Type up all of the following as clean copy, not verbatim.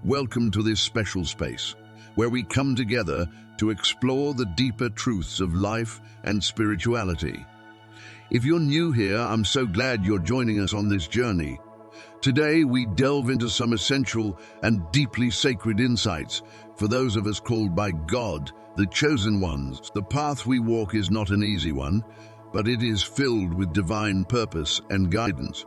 Welcome to this special space, where we come together to explore the deeper truths of life and spirituality. If you're new here, I'm so glad you're joining us on this journey. Today, we delve into some essential and deeply sacred insights for those of us called by God, the chosen ones. The path we walk is not an easy one, but it is filled with divine purpose and guidance.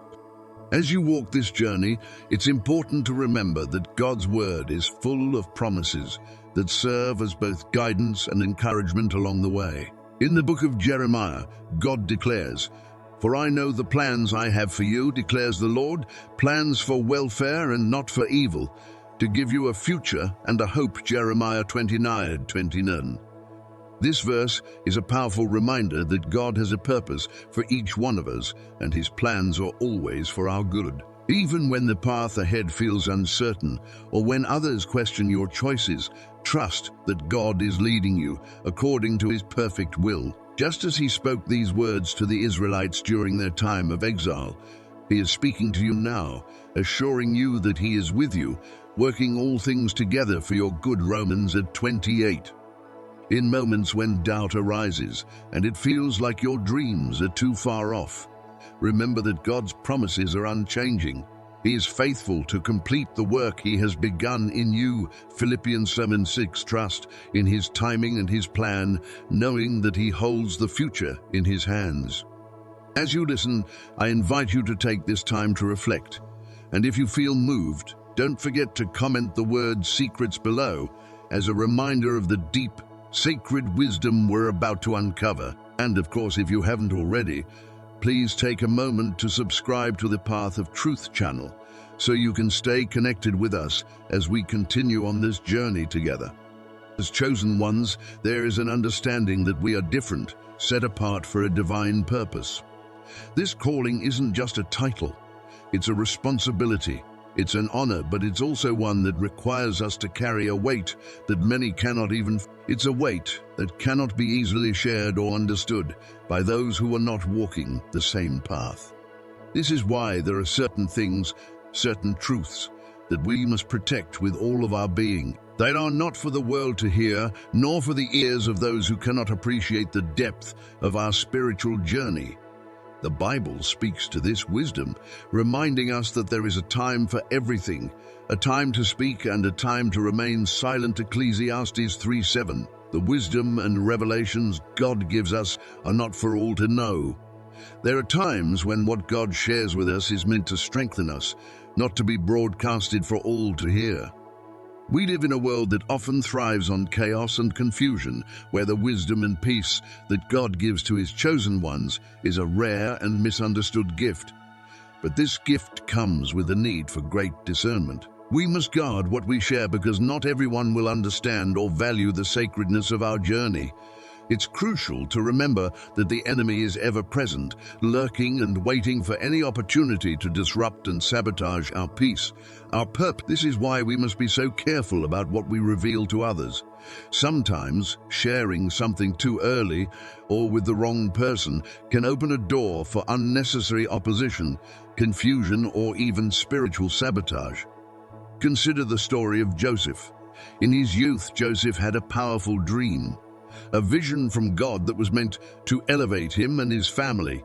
As you walk this journey, it's important to remember that God's word is full of promises that serve as both guidance and encouragement along the way. In the book of Jeremiah, God declares, "For I know the plans I have for you, declares the Lord, plans for welfare and not for evil, to give you a future and a hope." Jeremiah 29:29. This verse is a powerful reminder that God has a purpose for each one of us, and His plans are always for our good. Even when the path ahead feels uncertain, or when others question your choices, trust that God is leading you according to His perfect will. Just as He spoke these words to the Israelites during their time of exile, He is speaking to you now, assuring you that He is with you, working all things together for your good. Romans 8:28. In moments when doubt arises and it feels like your dreams are too far off, remember that God's promises are unchanging. He is faithful to complete the work He has begun in you. Philippians 7:6. Trust in His timing and His plan, knowing that He holds the future in His hands. As you listen, I invite you to take this time to reflect. And if you feel moved, don't forget to comment the word "secrets" below as a reminder of the deep, sacred wisdom we're about to uncover. And of course, if you haven't already, please take a moment to subscribe to the Path of Truth channel so you can stay connected with us as we continue on this journey together. As chosen ones, there is an understanding that we are different, set apart for a divine purpose. This calling isn't just a title, it's a responsibility. It's an honor, but it's also one that requires us to carry a weight that many cannot even. It's a weight that cannot be easily shared or understood by those who are not walking the same path. This is why there are certain things, certain truths, that we must protect with all of our being. They are not for the world to hear, nor for the ears of those who cannot appreciate the depth of our spiritual journey. The Bible speaks to this wisdom, reminding us that there is a time for everything, a time to speak and a time to remain silent. Ecclesiastes 3:7. The wisdom and revelations God gives us are not for all to know. There are times when what God shares with us is meant to strengthen us, not to be broadcasted for all to hear. We live in a world that often thrives on chaos and confusion, where the wisdom and peace that God gives to His chosen ones is a rare and misunderstood gift. But this gift comes with a need for great discernment. We must guard what we share because not everyone will understand or value the sacredness of our journey. It's crucial to remember that the enemy is ever present, lurking and waiting for any opportunity to disrupt and sabotage our peace, our purpose. This is why we must be so careful about what we reveal to others. Sometimes sharing something too early or with the wrong person can open a door for unnecessary opposition, confusion, or even spiritual sabotage. Consider the story of Joseph. In his youth, Joseph had a powerful dream, a vision from God that was meant to elevate him and his family.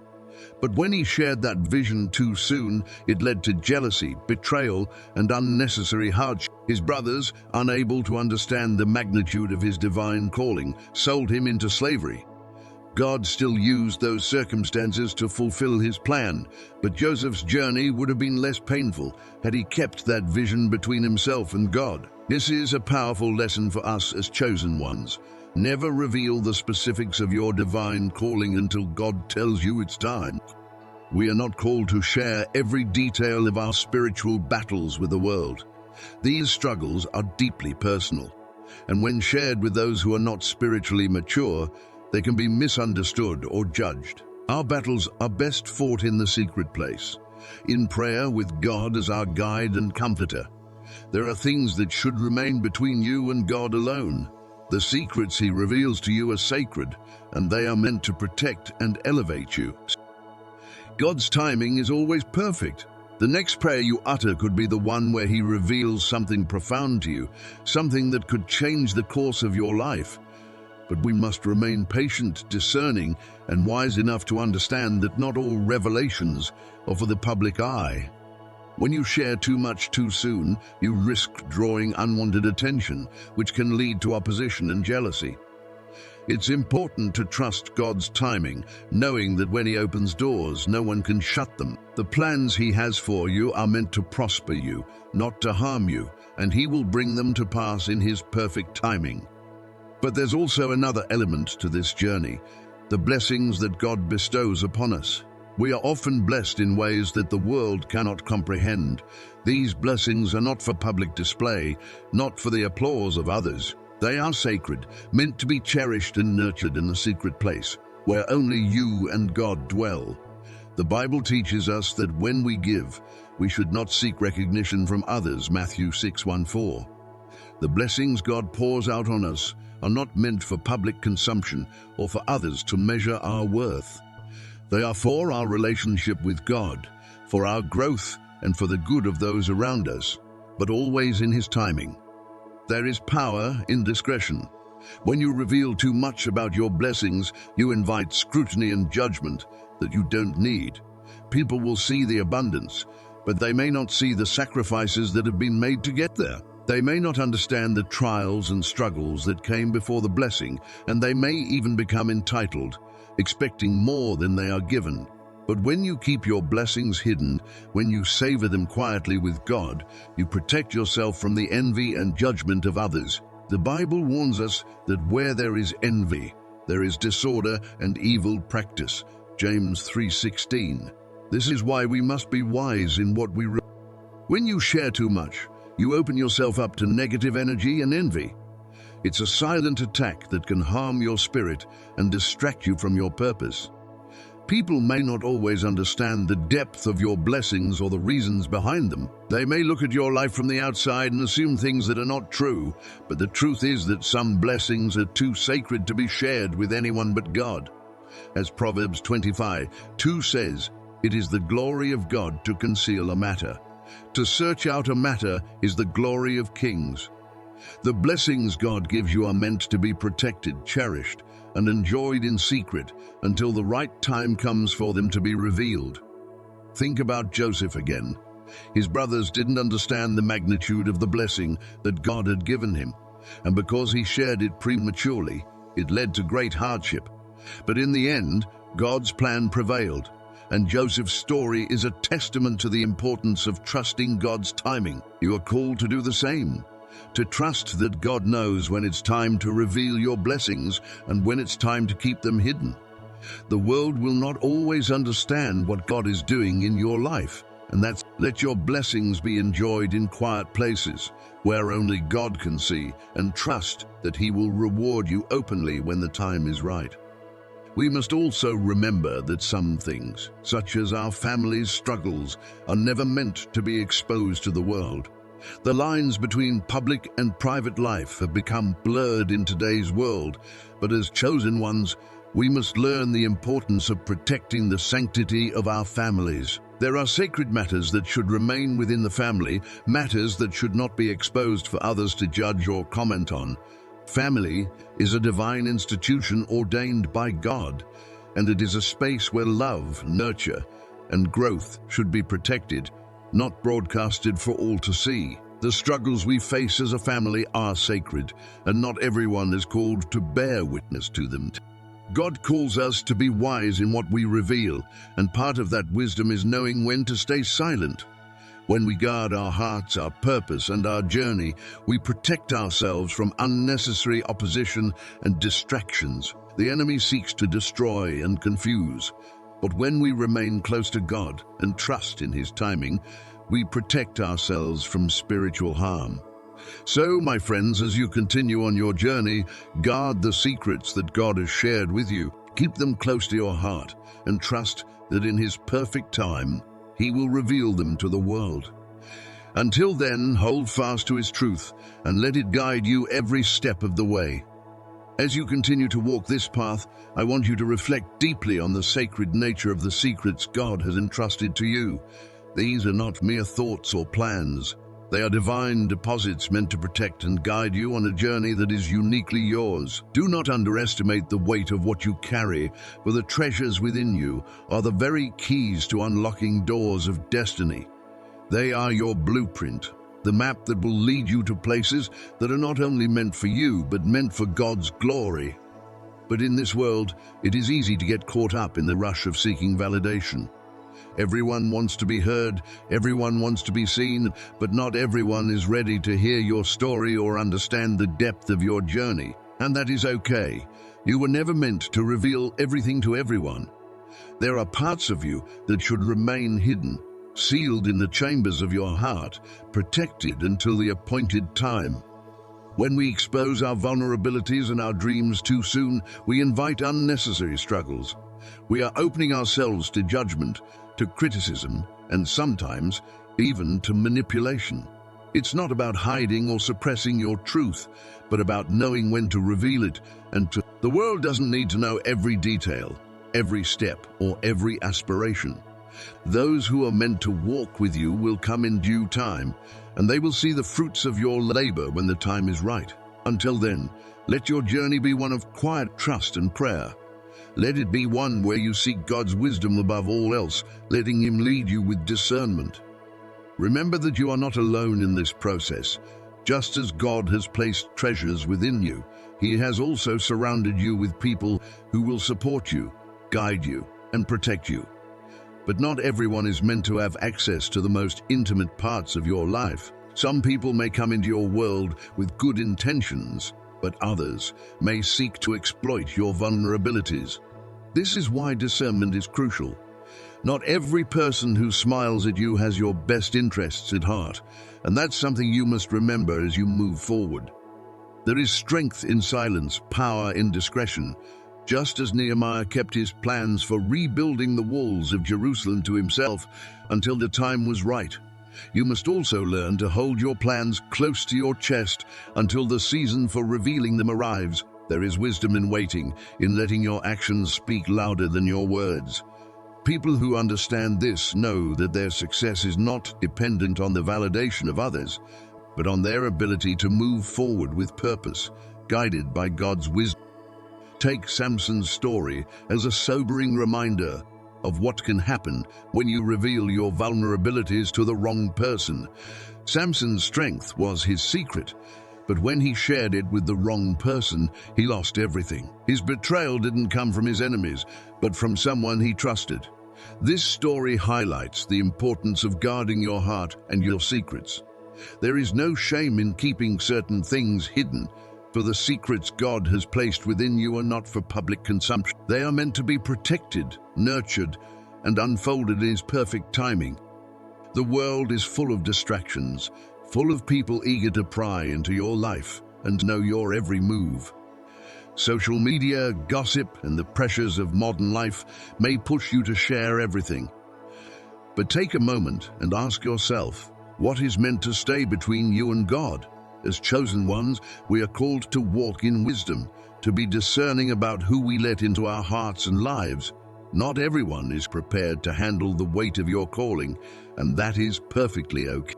But when he shared that vision too soon, it led to jealousy, betrayal, and unnecessary hardship. His brothers, unable to understand the magnitude of his divine calling, sold him into slavery. God still used those circumstances to fulfill His plan, but Joseph's journey would have been less painful had he kept that vision between himself and God. This is a powerful lesson for us as chosen ones. Never reveal the specifics of your divine calling until God tells you it's time. We are not called to share every detail of our spiritual battles with the world. These struggles are deeply personal, and when shared with those who are not spiritually mature, they can be misunderstood or judged. Our battles are best fought in the secret place, in prayer with God as our guide and comforter. There are things that should remain between you and God alone. The secrets He reveals to you are sacred, and they are meant to protect and elevate you. God's timing is always perfect, The next prayer you utter could be the one where He reveals something profound to you, something that could change the course of your life. But we must remain patient, discerning, and wise enough to understand that not all revelations are for the public eye. When you share too much too soon, you risk drawing unwanted attention, which can lead to opposition and jealousy. It's important to trust God's timing, knowing that when He opens doors, no one can shut them. The plans He has for you are meant to prosper you, not to harm you, and He will bring them to pass in His perfect timing. But there's also another element to this journey, the blessings that God bestows upon us. We are often blessed in ways that the world cannot comprehend. These blessings are not for public display, not for the applause of others. They are sacred, meant to be cherished and nurtured in a secret place, where only you and God dwell. The Bible teaches us that when we give, we should not seek recognition from others, Matthew 6:1-4. The blessings God pours out on us are not meant for public consumption or for others to measure our worth. They are for our relationship with God, for our growth, and for the good of those around us, but always in His timing. There is power in discretion. When you reveal too much about your blessings, you invite scrutiny and judgment that you don't need. People will see the abundance, but they may not see the sacrifices that have been made to get there. They may not understand the trials and struggles that came before the blessing, and they may even become entitled, expecting more than they are given. But when you keep your blessings hidden, when you savor them quietly with God, you protect yourself from the envy and judgment of others. The Bible warns us that where there is envy, there is disorder and evil practice. James 3:16. This is why we must be wise in what we reveal. When you share too much, you open yourself up to negative energy and envy. It's a silent attack that can harm your spirit and distract you from your purpose. People may not always understand the depth of your blessings or the reasons behind them. They may look at your life from the outside and assume things that are not true, but the truth is that some blessings are too sacred to be shared with anyone but God. As Proverbs 25:2 says, "It is the glory of God to conceal a matter. To search out a matter is the glory of kings." The blessings God gives you are meant to be protected, cherished, and enjoyed in secret until the right time comes for them to be revealed. Think about Joseph again. His brothers didn't understand the magnitude of the blessing that God had given him, and because he shared it prematurely, it led to great hardship. But in the end, God's plan prevailed, and Joseph's story is a testament to the importance of trusting God's timing. You are called to do the same, to trust that God knows when it's time to reveal your blessings and when it's time to keep them hidden. The world will not always understand what God is doing in your life, and let your blessings be enjoyed in quiet places where only God can see, and trust that He will reward you openly when the time is right. We must also remember that some things, such as our family's struggles, are never meant to be exposed to the world. The lines between public and private life have become blurred in today's world, but as chosen ones, we must learn the importance of protecting the sanctity of our families. There are sacred matters that should remain within the family, matters that should not be exposed for others to judge or comment on. Family is a divine institution ordained by God, and it is a space where love, nurture, and growth should be protected, not broadcasted for all to see. The struggles we face as a family are sacred, and not everyone is called to bear witness to them. God calls us to be wise in what we reveal, and part of that wisdom is knowing when to stay silent. When we guard our hearts, our purpose, and our journey, we protect ourselves from unnecessary opposition and distractions. The enemy seeks to destroy and confuse, but when we remain close to God and trust in His timing, we protect ourselves from spiritual harm. So, my friends, as you continue on your journey, guard the secrets that God has shared with you. Keep them close to your heart and trust that in His perfect time, He will reveal them to the world. Until then, hold fast to His truth and let it guide you every step of the way. As you continue to walk this path, I want you to reflect deeply on the sacred nature of the secrets God has entrusted to you. These are not mere thoughts or plans. They are divine deposits meant to protect and guide you on a journey that is uniquely yours. Do not underestimate the weight of what you carry, for the treasures within you are the very keys to unlocking doors of destiny. They are your blueprint, the map that will lead you to places that are not only meant for you, but meant for God's glory. But in this world, it is easy to get caught up in the rush of seeking validation. Everyone wants to be heard, everyone wants to be seen, but not everyone is ready to hear your story or understand the depth of your journey. And that is okay. You were never meant to reveal everything to everyone. There are parts of you that should remain hidden, sealed in the chambers of your heart, protected until the appointed time. When we expose our vulnerabilities and our dreams too soon, we invite unnecessary struggles. We are opening ourselves to judgment, to criticism, and sometimes even to manipulation. It's not about hiding or suppressing your truth, but about knowing when to reveal it The world doesn't need to know every detail, every step, or every aspiration. Those who are meant to walk with you will come in due time, and they will see the fruits of your labor when the time is right. Until then, let your journey be one of quiet trust and prayer. Let it be one where you seek God's wisdom above all else, letting Him lead you with discernment. Remember that you are not alone in this process. Just as God has placed treasures within you, He has also surrounded you with people who will support you, guide you, and protect you. But not everyone is meant to have access to the most intimate parts of your life. Some people may come into your world with good intentions, but others may seek to exploit your vulnerabilities. This is why discernment is crucial. Not every person who smiles at you has your best interests at heart, and that's something you must remember as you move forward. There is strength in silence, power in discretion. Just as Nehemiah kept his plans for rebuilding the walls of Jerusalem to himself until the time was right, you must also learn to hold your plans close to your chest until the season for revealing them arrives. There is wisdom in waiting, in letting your actions speak louder than your words. People who understand this know that their success is not dependent on the validation of others, but on their ability to move forward with purpose, guided by God's wisdom. Take Samson's story as a sobering reminder of what can happen when you reveal your vulnerabilities to the wrong person. Samson's strength was his secret, but when he shared it with the wrong person, he lost everything. His betrayal didn't come from his enemies, but from someone he trusted. This story highlights the importance of guarding your heart and your secrets. There is no shame in keeping certain things hidden, for the secrets God has placed within you are not for public consumption. They are meant to be protected, nurtured, and unfolded in His perfect timing. The world is full of distractions, full of people eager to pry into your life and know your every move. Social media, gossip, and the pressures of modern life may push you to share everything. But take a moment and ask yourself, what is meant to stay between you and God? As chosen ones, we are called to walk in wisdom, to be discerning about who we let into our hearts and lives. Not everyone is prepared to handle the weight of your calling, and that is perfectly okay.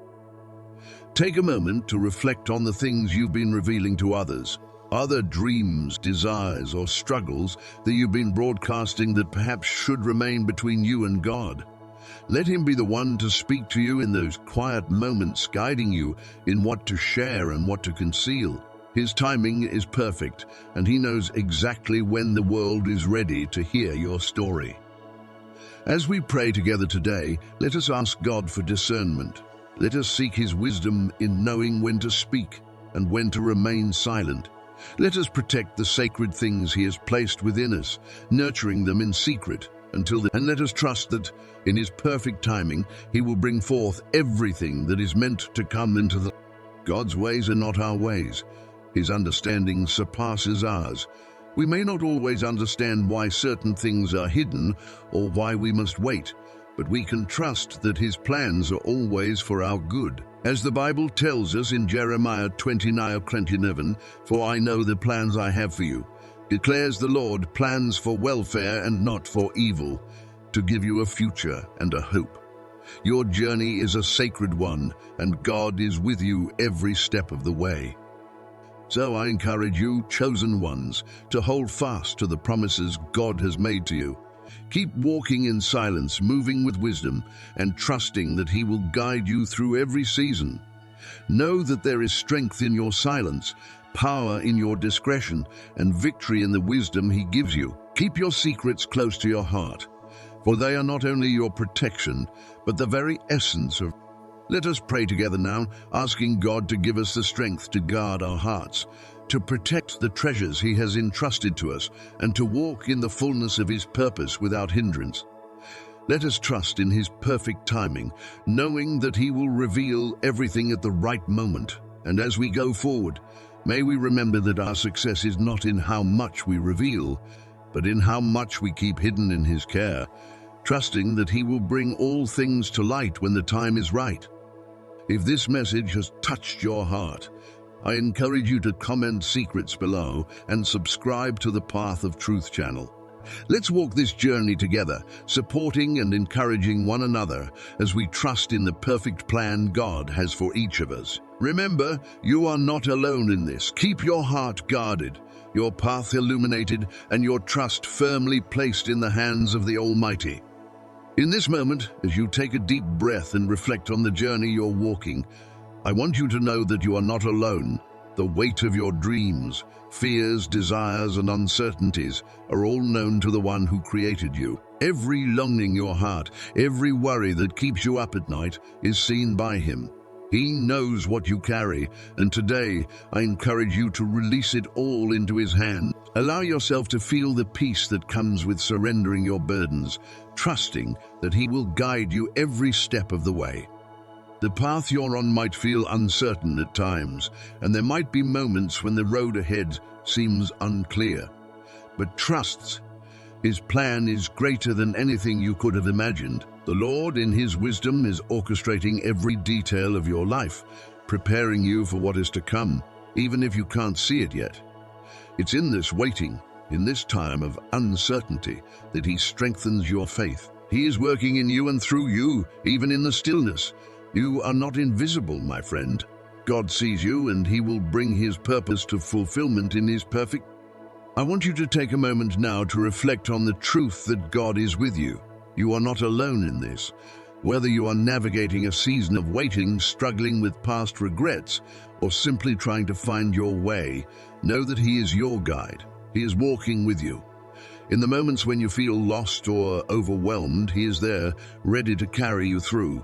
Take a moment to reflect on the things you've been revealing to others. Are there dreams, desires, or struggles that you've been broadcasting that perhaps should remain between you and God? Let Him be the one to speak to you in those quiet moments, guiding you in what to share and what to conceal. His timing is perfect, and He knows exactly when the world is ready to hear your story. As we pray together today, let us ask God for discernment. Let us seek His wisdom in knowing when to speak and when to remain silent. Let us protect the sacred things He has placed within us, nurturing them in secret and let us trust that, in His perfect timing, He will bring forth everything that is meant to come into the. God's ways are not our ways. His understanding surpasses ours. We may not always understand why certain things are hidden or why we must wait, but we can trust that His plans are always for our good. As the Bible tells us in Jeremiah 29:11, "For I know the plans I have for you, declares the Lord, plans for welfare and not for evil, to give you a future and a hope." Your journey is a sacred one, and God is with you every step of the way. So I encourage you, chosen ones, to hold fast to the promises God has made to you. Keep walking in silence, moving with wisdom, and trusting that He will guide you through every season. Know that there is strength in your silence, power in your discretion, and victory in the wisdom He gives you. Keep your secrets close to your heart, for they are not only your protection, but the very essence of. Let us pray together now, asking God to give us the strength to guard our hearts, to protect the treasures He has entrusted to us, and to walk in the fullness of His purpose without hindrance. Let us trust in His perfect timing, knowing that He will reveal everything at the right moment. And as we go forward, may we remember that our success is not in how much we reveal, but in how much we keep hidden in His care, trusting that He will bring all things to light when the time is right. If this message has touched your heart, I encourage you to comment secrets below and subscribe to the Path of Truth channel. Let's walk this journey together, supporting and encouraging one another as we trust in the perfect plan God has for each of us. Remember, you are not alone in this. Keep your heart guarded, your path illuminated, and your trust firmly placed in the hands of the Almighty. In this moment, as you take a deep breath and reflect on the journey you're walking, I want you to know that you are not alone. The weight of your dreams, fears, desires, and uncertainties are all known to the one who created you. Every longing in your heart, every worry that keeps you up at night is seen by Him. He knows what you carry, and today I encourage you to release it all into His hand. Allow yourself to feel the peace that comes with surrendering your burdens, trusting that He will guide you every step of the way. The path you're on might feel uncertain at times, and there might be moments when the road ahead seems unclear. But trust, His plan is greater than anything you could have imagined. The Lord, in His wisdom, is orchestrating every detail of your life, preparing you for what is to come, even if you can't see it yet. It's in this waiting, in this time of uncertainty, that He strengthens your faith. He is working in you and through you, even in the stillness. You are not invisible, my friend. God sees you, and He will bring His purpose to fulfillment in His perfect. I want you to take a moment now to reflect on the truth that God is with you. You are not alone in this. Whether you are navigating a season of waiting, struggling with past regrets, or simply trying to find your way, know that He is your guide. He is walking with you. In the moments when you feel lost or overwhelmed, He is there, ready to carry you through.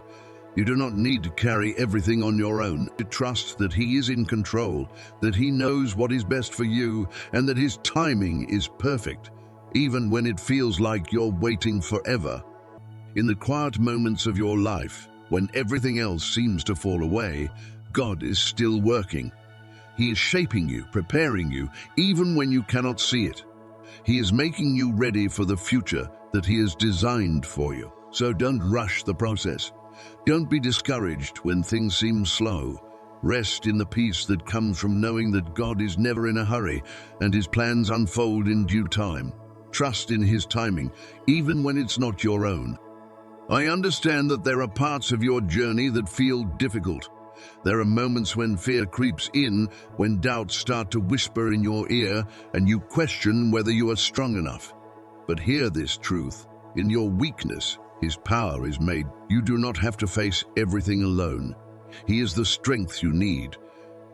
You do not need to carry everything on your own. To trust that He is in control, that He knows what is best for you, and that His timing is perfect, even when it feels like you're waiting forever. In the quiet moments of your life, when everything else seems to fall away, God is still working. He is shaping you, preparing you, even when you cannot see it. He is making you ready for the future that He has designed for you. So don't rush the process. Don't be discouraged when things seem slow. Rest in the peace that comes from knowing that God is never in a hurry and His plans unfold in due time. Trust in His timing, even when it's not your own. I understand that there are parts of your journey that feel difficult. There are moments when fear creeps in, when doubts start to whisper in your ear, and you question whether you are strong enough. But hear this truth: in your weakness, His power is made. You do not have to face everything alone. He is the strength you need.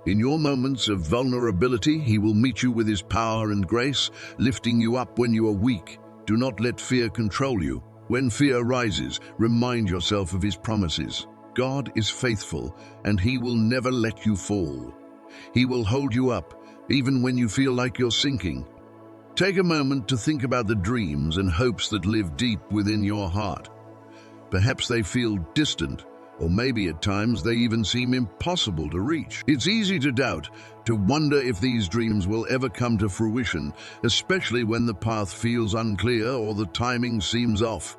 In your moments of vulnerability, He will meet you with His power and grace, lifting you up when you are weak. Do not let fear control you. When fear rises, remind yourself of His promises. God is faithful, and He will never let you fall. He will hold you up, even when you feel like you're sinking. Take a moment to think about the dreams and hopes that live deep within your heart. Perhaps they feel distant, or maybe at times they even seem impossible to reach. It's easy to doubt, to wonder if these dreams will ever come to fruition, especially when the path feels unclear or the timing seems off.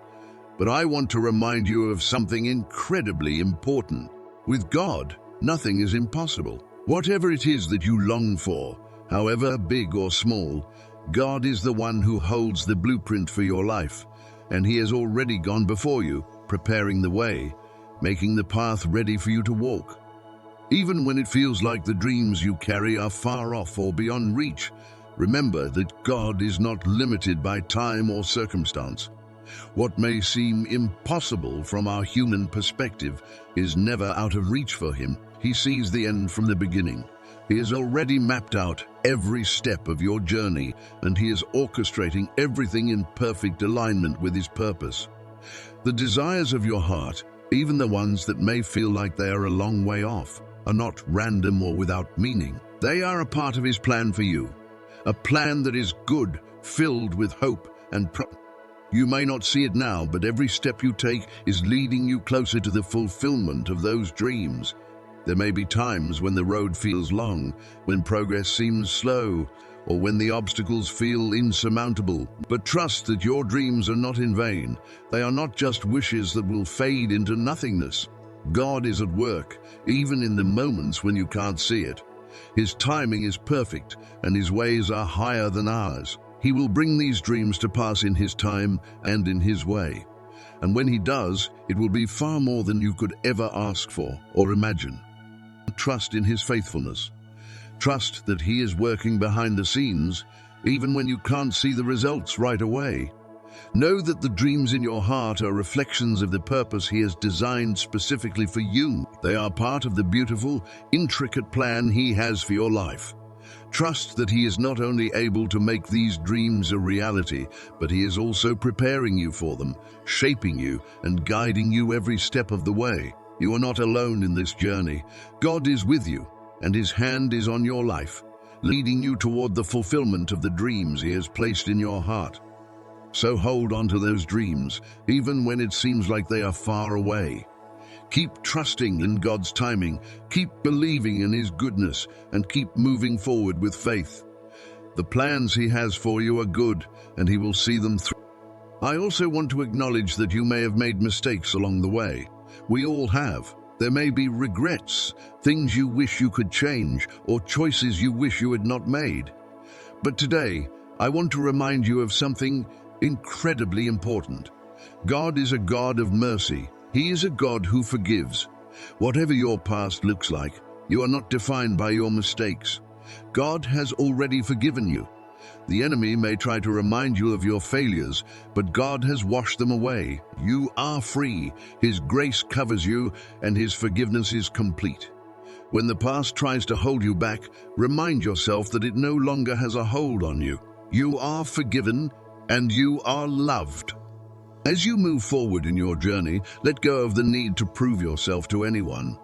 But I want to remind you of something incredibly important. With God, nothing is impossible. Whatever it is that you long for, however big or small, God is the one who holds the blueprint for your life, and He has already gone before you, preparing the way, making the path ready for you to walk. Even when it feels like the dreams you carry are far off or beyond reach, remember that God is not limited by time or circumstance. What may seem impossible from our human perspective is never out of reach for him. He sees the end from the beginning. He has already mapped out every step of your journey, and he is orchestrating everything in perfect alignment with his purpose. The desires of your heart, even the ones that may feel like they are a long way off, are not random or without meaning. They are a part of his plan for you, a plan that is good, filled with hope and You may not see it now, but every step you take is leading you closer to the fulfillment of those dreams. There may be times when the road feels long, when progress seems slow, or when the obstacles feel insurmountable. But trust that your dreams are not in vain. They are not just wishes that will fade into nothingness. God is at work, even in the moments when you can't see it. His timing is perfect, and his ways are higher than ours. He will bring these dreams to pass in his time and in his way. And when he does, it will be far more than you could ever ask for or imagine. Trust in his faithfulness. Trust that he is working behind the scenes, even when you can't see the results right away. Know that the dreams in your heart are reflections of the purpose he has designed specifically for you. They are part of the beautiful, intricate plan he has for your life. Trust that he is not only able to make these dreams a reality, but he is also preparing you for them, shaping you and guiding you every step of the way. You are not alone in this journey. God is with you, and his hand is on your life, leading you toward the fulfillment of the dreams he has placed in your heart. So hold on to those dreams, even when it seems like they are far away. Keep trusting in God's timing, keep believing in his goodness, and keep moving forward with faith. The plans he has for you are good, and he will see them through. I also want to acknowledge that you may have made mistakes along the way. We all have. There may be regrets, things you wish you could change, or choices you wish you had not made. But today, I want to remind you of something incredibly important. God is a God of mercy. He is a God who forgives. Whatever your past looks like, you are not defined by your mistakes. God has already forgiven you. The enemy may try to remind you of your failures, but God has washed them away. You are free. His grace covers you, and his forgiveness is complete. When the past tries to hold you back, remind yourself that it no longer has a hold on you. You are forgiven, and you are loved. As you move forward in your journey, let go of the need to prove yourself to anyone.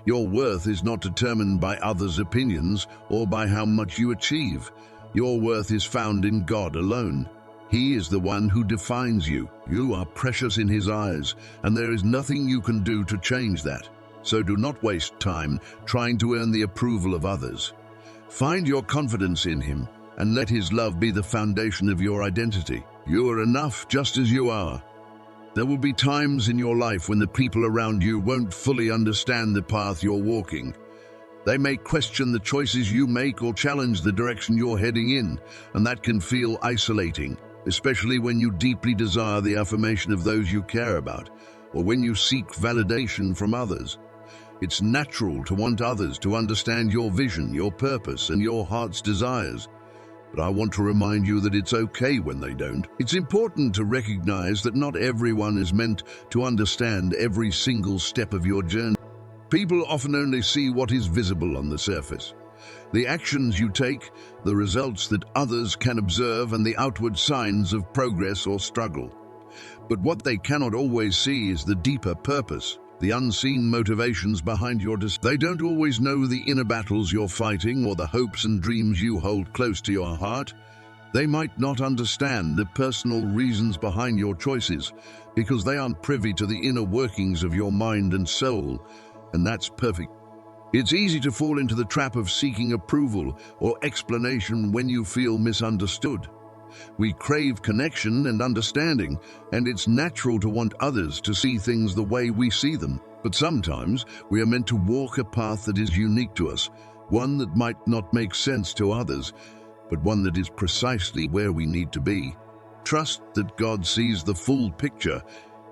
Your worth is not determined by others' opinions or by how much you achieve. Your worth is found in God alone. He is the one who defines you. You are precious in his eyes, and there is nothing you can do to change that. So do not waste time trying to earn the approval of others. Find your confidence in him, and let his love be the foundation of your identity. You are enough just as you are. There will be times in your life when the people around you won't fully understand the path you're walking. They may question the choices you make or challenge the direction you're heading in, and that can feel isolating, especially when you deeply desire the affirmation of those you care about, or when you seek validation from others. It's natural to want others to understand your vision, your purpose, and your heart's desires. But I want to remind you that it's okay when they don't. It's important to recognize that not everyone is meant to understand every single step of your journey. People often only see what is visible on the surface. The actions you take, the results that others can observe, and the outward signs of progress or struggle. But what they cannot always see is the deeper purpose, the unseen motivations behind your decisions. They don't always know the inner battles you're fighting or the hopes and dreams you hold close to your heart. They might not understand the personal reasons behind your choices because they aren't privy to the inner workings of your mind and soul, and that's perfect. It's easy to fall into the trap of seeking approval or explanation when you feel misunderstood. We crave connection and understanding, and it's natural to want others to see things the way we see them. But sometimes we are meant to walk a path that is unique to us, one that might not make sense to others, but one that is precisely where we need to be. Trust that God sees the full picture,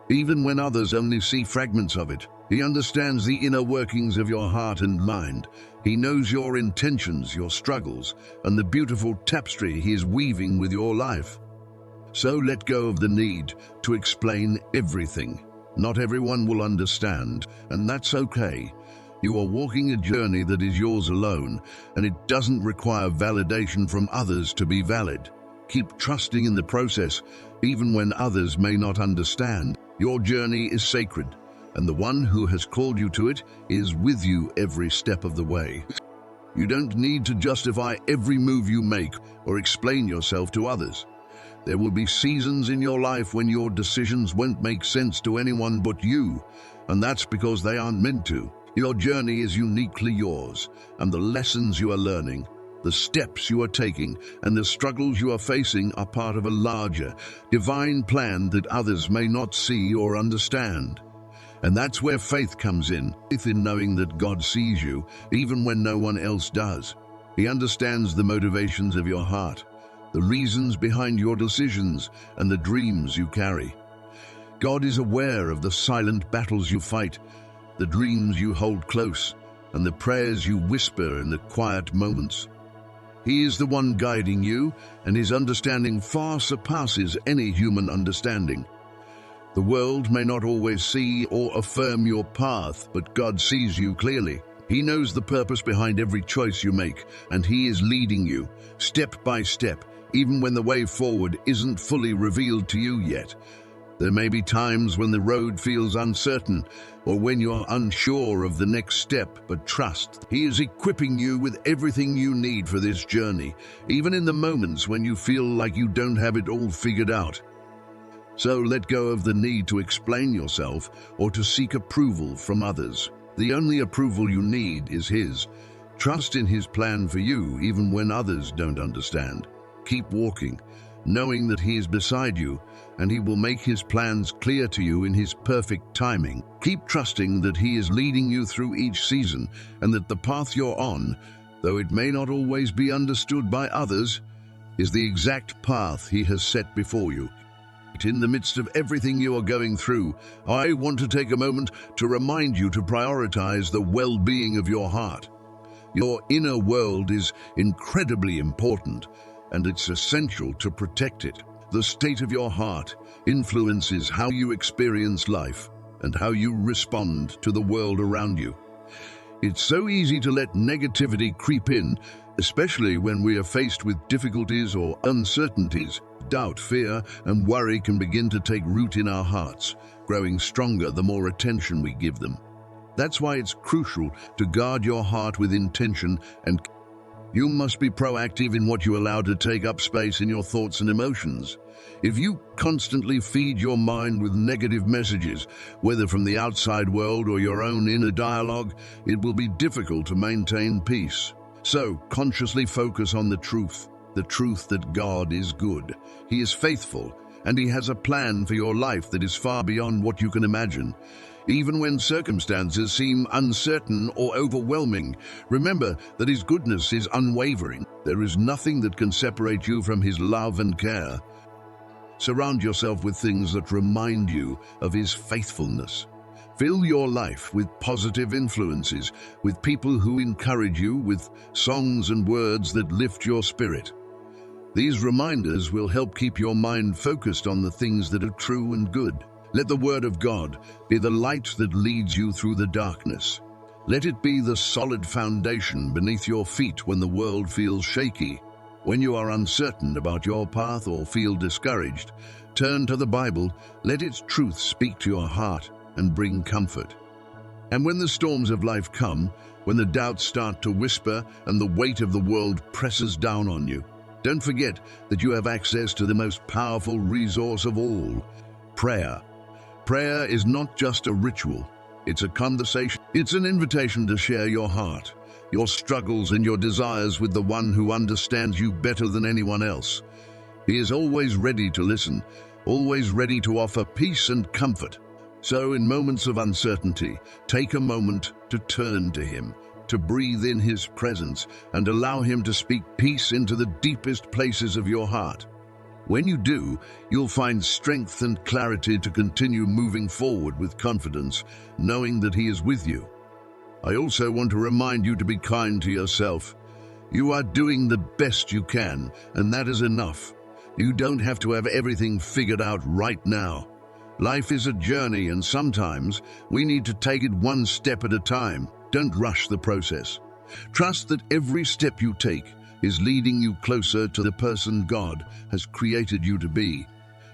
even when others only see fragments of it. He understands the inner workings of your heart and mind. He knows your intentions, your struggles, and the beautiful tapestry he is weaving with your life. So let go of the need to explain everything. Not everyone will understand, and that's okay. You are walking a journey that is yours alone, and it doesn't require validation from others to be valid. Keep trusting in the process, even when others may not understand. Your journey is sacred, and the one who has called you to it is with you every step of the way. You don't need to justify every move you make or explain yourself to others. There will be seasons in your life when your decisions won't make sense to anyone but you, and that's because they aren't meant to. Your journey is uniquely yours, and the lessons you are learning, the steps you are taking, and the struggles you are facing are part of a larger, divine plan that others may not see or understand. And that's where faith comes in, faith in knowing that God sees you, even when no one else does. He understands the motivations of your heart, the reasons behind your decisions, and the dreams you carry. God is aware of the silent battles you fight, the dreams you hold close, and the prayers you whisper in the quiet moments. He is the one guiding you, and his understanding far surpasses any human understanding. The world may not always see or affirm your path, but God sees you clearly. He knows the purpose behind every choice you make, and he is leading you, step by step, even when the way forward isn't fully revealed to you yet. There may be times when the road feels uncertain, or when you're unsure of the next step, but trust. He is equipping you with everything you need for this journey, even in the moments when you feel like you don't have it all figured out. So let go of the need to explain yourself or to seek approval from others. The only approval you need is his. Trust in his plan for you, even when others don't understand. Keep walking, knowing that he is beside you, and he will make his plans clear to you in his perfect timing. Keep trusting that he is leading you through each season, and that the path you're on, though it may not always be understood by others, is the exact path he has set before you. In the midst of everything you are going through, I want to take a moment to remind you to prioritize the well-being of your heart. Your inner world is incredibly important, and it's essential to protect it. The state of your heart influences how you experience life and how you respond to the world around you. It's so easy to let negativity creep in, especially when we are faced with difficulties or uncertainties. Doubt, fear, and worry can begin to take root in our hearts, growing stronger the more attention we give them. That's why it's crucial to guard your heart with intention, and you must be proactive in what you allow to take up space in your thoughts and emotions. If you constantly feed your mind with negative messages, whether from the outside world or your own inner dialogue, it will be difficult to maintain peace. So, consciously focus on the truth that God is good. He is faithful, and he has a plan for your life that is far beyond what you can imagine. Even when circumstances seem uncertain or overwhelming, remember that his goodness is unwavering. There is nothing that can separate you from his love and care. Surround yourself with things that remind you of his faithfulness. Fill your life with positive influences, with people who encourage you, with songs and words that lift your spirit. These reminders will help keep your mind focused on the things that are true and good. Let the Word of God be the light that leads you through the darkness. Let it be the solid foundation beneath your feet when the world feels shaky. When you are uncertain about your path or feel discouraged, turn to the Bible. Let its truth speak to your heart and bring comfort. And when the storms of life come, when the doubts start to whisper and the weight of the world presses down on you, don't forget that you have access to the most powerful resource of all, prayer. Prayer is not just a ritual, it's a conversation. It's an invitation to share your heart, your struggles and your desires with the one who understands you better than anyone else. He is always ready to listen, always ready to offer peace and comfort. So in moments of uncertainty, take a moment to turn to him, to breathe in his presence and allow him to speak peace into the deepest places of your heart. When you do, you'll find strength and clarity to continue moving forward with confidence, knowing that He is with you. I also want to remind you to be kind to yourself. You are doing the best you can, and that is enough. You don't have to have everything figured out right now. Life is a journey, and sometimes we need to take it one step at a time. Don't rush the process. Trust that every step you take is leading you closer to the person God has created you to be.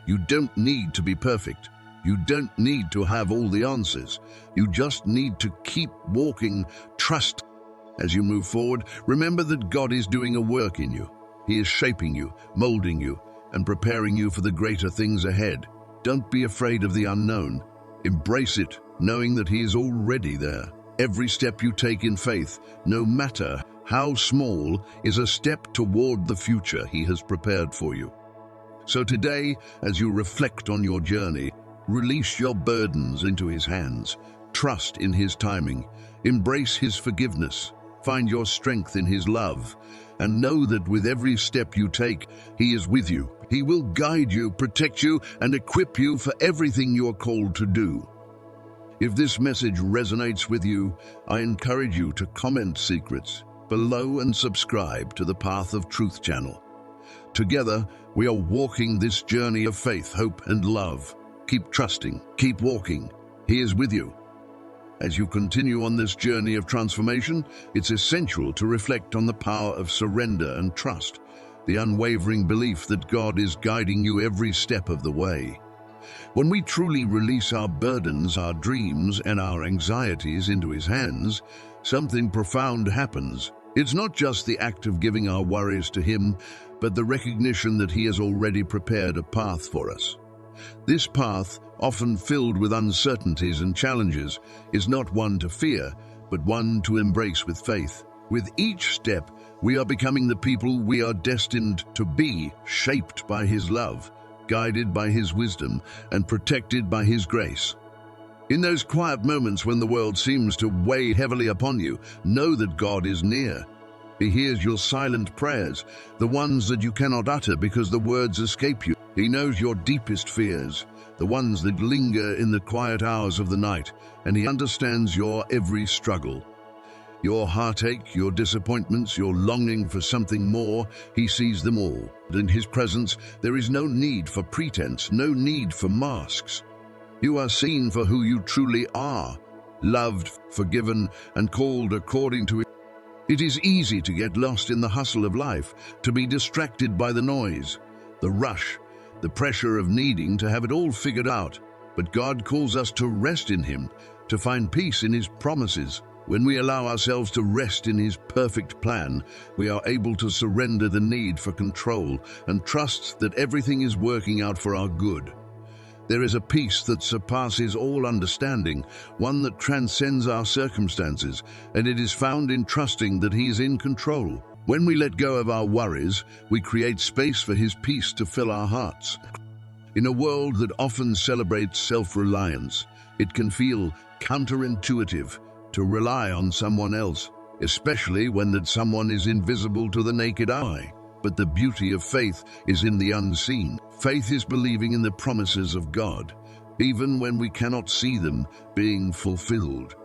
You don't need to be perfect. You don't need to have all the answers. You just need to keep walking. Trust. As you move forward, remember that God is doing a work in you. He is shaping you, molding you, and preparing you for the greater things ahead. Don't be afraid of the unknown. Embrace it, knowing that He is already there. Every step you take in faith, no matter how small, is a step toward the future He has prepared for you. So today, as you reflect on your journey, release your burdens into His hands. Trust in His timing. Embrace His forgiveness. Find your strength in His love. And know that with every step you take, He is with you. He will guide you, protect you, and equip you for everything you are called to do. If this message resonates with you, I encourage you to comment secrets below and subscribe to the Path of Truth channel. Together, we are walking this journey of faith, hope, and love. Keep trusting, keep walking. He is with you. As you continue on this journey of transformation, it's essential to reflect on the power of surrender and trust, the unwavering belief that God is guiding you every step of the way. When we truly release our burdens, our dreams, and our anxieties into His hands, something profound happens. It's not just the act of giving our worries to Him, but the recognition that He has already prepared a path for us. This path, often filled with uncertainties and challenges, is not one to fear, but one to embrace with faith. With each step, we are becoming the people we are destined to be, shaped by His love, guided by His wisdom, and protected by His grace. In those quiet moments when the world seems to weigh heavily upon you, know that God is near. He hears your silent prayers, the ones that you cannot utter because the words escape you. He knows your deepest fears, the ones that linger in the quiet hours of the night, and He understands your every struggle. Your heartache, your disappointments, your longing for something more, He sees them all. In His presence, there is no need for pretense, no need for masks. You are seen for who you truly are, loved, forgiven, and called according to it. It is easy to get lost in the hustle of life, to be distracted by the noise, the rush, the pressure of needing to have it all figured out. But God calls us to rest in Him, to find peace in His promises. When we allow ourselves to rest in His perfect plan, we are able to surrender the need for control and trust that everything is working out for our good. There is a peace that surpasses all understanding, one that transcends our circumstances, and it is found in trusting that He is in control. When we let go of our worries, we create space for His peace to fill our hearts. In a world that often celebrates self-reliance, it can feel counterintuitive to rely on someone else, especially when that someone is invisible to the naked eye. But the beauty of faith is in the unseen. Faith is believing in the promises of God, even when we cannot see them being fulfilled.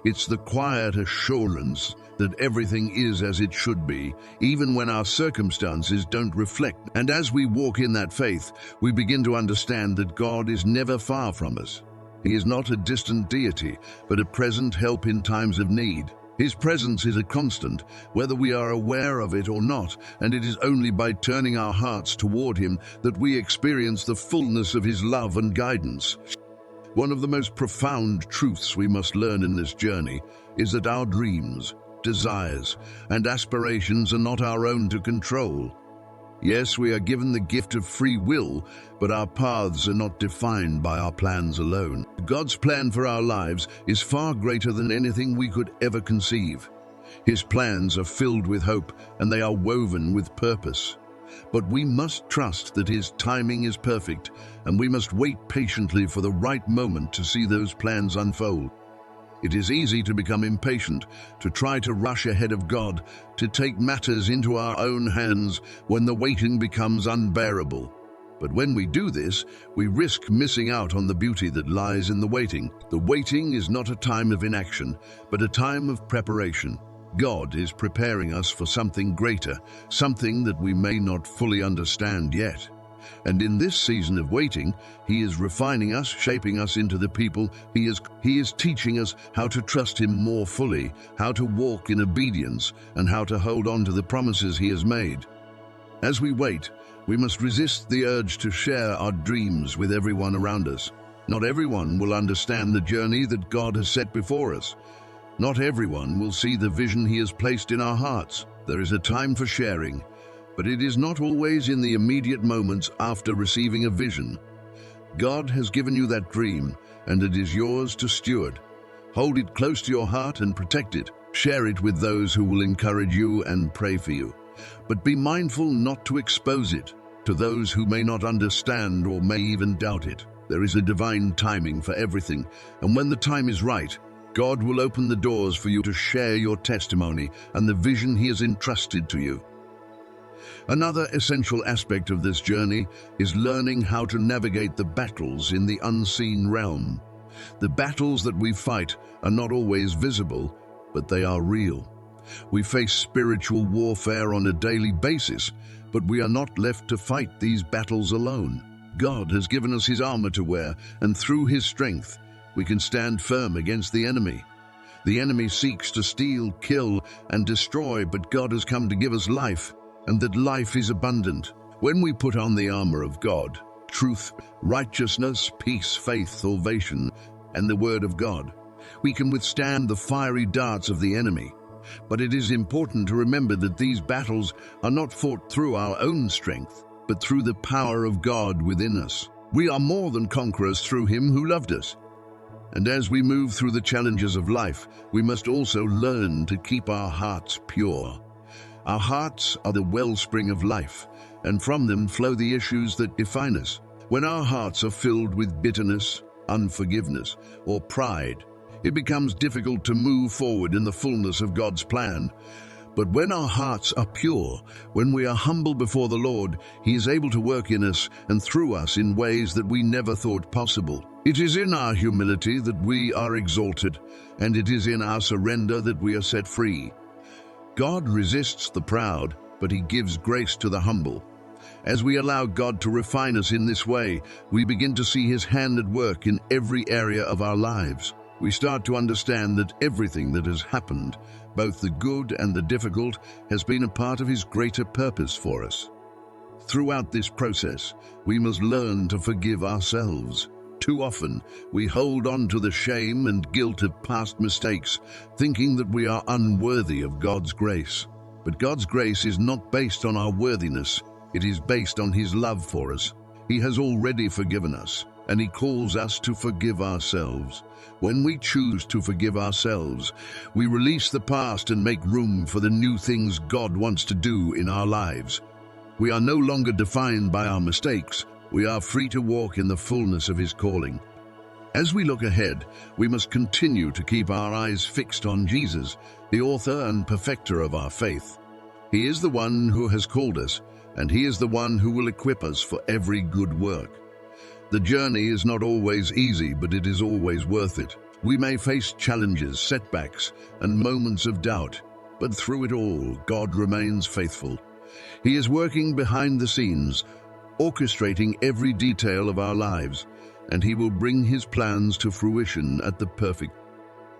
It's the quiet assurance that everything is as it should be, even when our circumstances don't reflect. And as we walk in that faith, we begin to understand that God is never far from us. He is not a distant deity, but a present help in times of need. His presence is a constant, whether we are aware of it or not, and it is only by turning our hearts toward Him that we experience the fullness of His love and guidance. One of the most profound truths we must learn in this journey is that our dreams, desires, and aspirations are not our own to control. Yes, we are given the gift of free will, but our paths are not defined by our plans alone. God's plan for our lives is far greater than anything we could ever conceive. His plans are filled with hope, and they are woven with purpose. But we must trust that His timing is perfect, and we must wait patiently for the right moment to see those plans unfold. It is easy to become impatient, to try to rush ahead of God, to take matters into our own hands when the waiting becomes unbearable. But when we do this, we risk missing out on the beauty that lies in the waiting. The waiting is not a time of inaction, but a time of preparation. God is preparing us for something greater, something that we may not fully understand yet. And in this season of waiting, He is refining us, shaping us into the people. He is teaching us how to trust Him more fully, how to walk in obedience, and how to hold on to the promises He has made. As we wait, we must resist the urge to share our dreams with everyone around us. Not everyone will understand the journey that God has set before us. Not everyone will see the vision He has placed in our hearts. There is a time for sharing, but it is not always in the immediate moments after receiving a vision. God has given you that dream, and it is yours to steward. Hold it close to your heart and protect it. Share it with those who will encourage you and pray for you. But be mindful not to expose it to those who may not understand or may even doubt it. There is a divine timing for everything, and when the time is right, God will open the doors for you to share your testimony and the vision He has entrusted to you. Another essential aspect of this journey is learning how to navigate the battles in the unseen realm. The battles that we fight are not always visible, but they are real. We face spiritual warfare on a daily basis, but we are not left to fight these battles alone. God has given us His armor to wear, and through His strength, we can stand firm against the enemy. The enemy seeks to steal, kill, and destroy, but God has come to give us life, and that life is abundant. When we put on the armor of God, truth, righteousness, peace, faith, salvation, and the Word of God, we can withstand the fiery darts of the enemy. But it is important to remember that these battles are not fought through our own strength, but through the power of God within us. We are more than conquerors through Him who loved us. And as we move through the challenges of life, we must also learn to keep our hearts pure. Our hearts are the wellspring of life, and from them flow the issues that define us. When our hearts are filled with bitterness, unforgiveness, or pride, it becomes difficult to move forward in the fullness of God's plan. But when our hearts are pure, when we are humble before the Lord, He is able to work in us and through us in ways that we never thought possible. It is in our humility that we are exalted, and it is in our surrender that we are set free. God resists the proud, but He gives grace to the humble. As we allow God to refine us in this way, we begin to see His hand at work in every area of our lives. We start to understand that everything that has happened, both the good and the difficult, has been a part of His greater purpose for us. Throughout this process, we must learn to forgive ourselves. Too often, we hold on to the shame and guilt of past mistakes, thinking that we are unworthy of God's grace. But God's grace is not based on our worthiness. It is based on His love for us. He has already forgiven us, and He calls us to forgive ourselves. When we choose to forgive ourselves, we release the past and make room for the new things God wants to do in our lives. We are no longer defined by our mistakes. We are free to walk in the fullness of His calling. As we look ahead, we must continue to keep our eyes fixed on Jesus, the author and perfecter of our faith. He is the one who has called us, and He is the one who will equip us for every good work. The journey is not always easy, but it is always worth it. We may face challenges, setbacks, and moments of doubt, but through it all, God remains faithful. He is working behind the scenes, orchestrating every detail of our lives, and He will bring His plans to fruition at the perfect.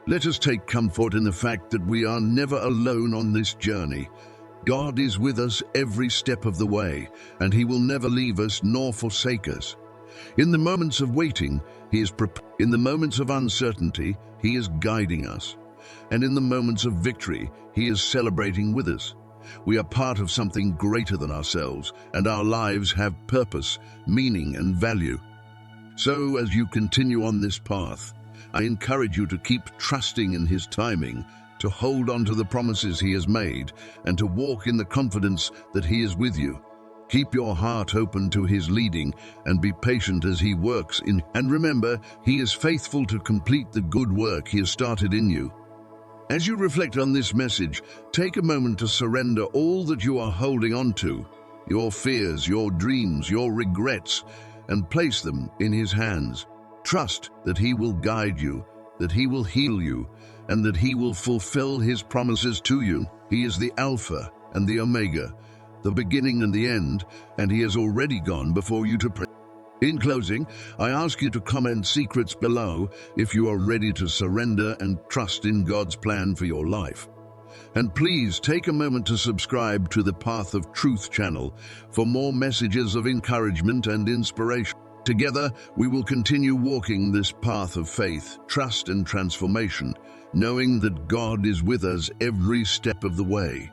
Let us take comfort in the fact that we are never alone on this journey. God is with us every step of the way, and He will never leave us nor forsake us. In the moments of waiting, He is in the moments of uncertainty, He is guiding us. And in the moments of victory, He is celebrating with us. We are part of something greater than ourselves, and our lives have purpose, meaning, and value. So, as you continue on this path, I encourage you to keep trusting in His timing, to hold on to the promises He has made, and to walk in the confidence that He is with you. Keep your heart open to His leading and be patient as He works in. And remember, He is faithful to complete the good work He has started in you. As you reflect on this message, take a moment to surrender all that you are holding on to. your fears, your dreams, your regrets, and place them in His hands. Trust that He will guide you, that He will heal you, and that He will fulfill His promises to you. He is the Alpha and the Omega, the beginning and the end, and He has already gone before you to pray. In closing, I ask you to comment secrets below if you are ready to surrender and trust in God's plan for your life. And please take a moment to subscribe to the Path of Truth channel for more messages of encouragement and inspiration. Together, we will continue walking this path of faith, trust, and transformation, knowing that God is with us every step of the way.